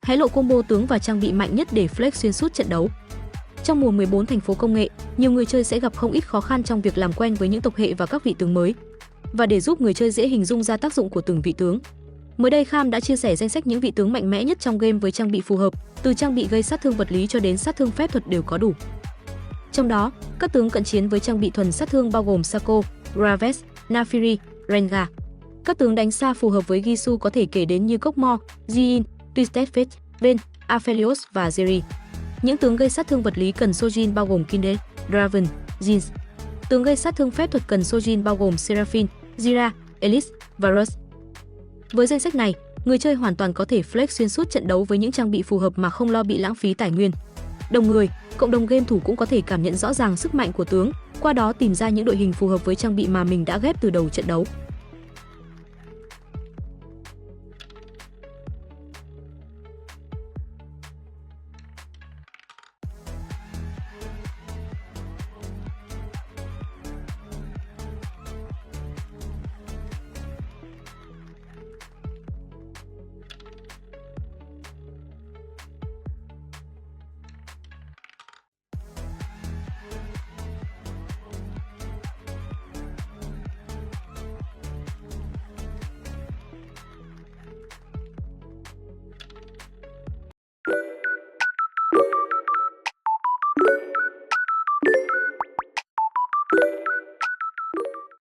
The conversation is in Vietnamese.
Hãy lộ combo tướng và trang bị mạnh nhất để flex xuyên suốt trận đấu. Trong mùa 14 thành phố công nghệ, nhiều người chơi sẽ gặp không ít khó khăn trong việc làm quen với những tộc hệ và các vị tướng mới. Và để giúp người chơi dễ hình dung ra tác dụng của từng vị tướng, mới đây Kham đã chia sẻ danh sách những vị tướng mạnh mẽ nhất trong game với trang bị phù hợp, từ trang bị gây sát thương vật lý cho đến sát thương phép thuật đều có đủ. Trong đó, các tướng cận chiến với trang bị thuần sát thương bao gồm Shaco, Graves, Naafiri, Rengar. Các tướng đánh xa phù hợp với Gisu có thể kể đến như Kog'Maw, Jin, Twisted Fate, Vayne, Aphelios và Jerry. Những tướng gây sát thương vật lý cần Shojin bao gồm Kindred, Draven, Jinx. Tướng gây sát thương phép thuật cần Shojin bao gồm Seraphine, Zyra, Elise và Rust. Với danh sách này, người chơi hoàn toàn có thể flex xuyên suốt trận đấu với những trang bị phù hợp mà không lo bị lãng phí tài nguyên. Đồng người, cộng đồng game thủ cũng có thể cảm nhận rõ ràng sức mạnh của tướng, qua đó tìm ra những đội hình phù hợp với trang bị mà mình đã ghép từ đầu trận đấu.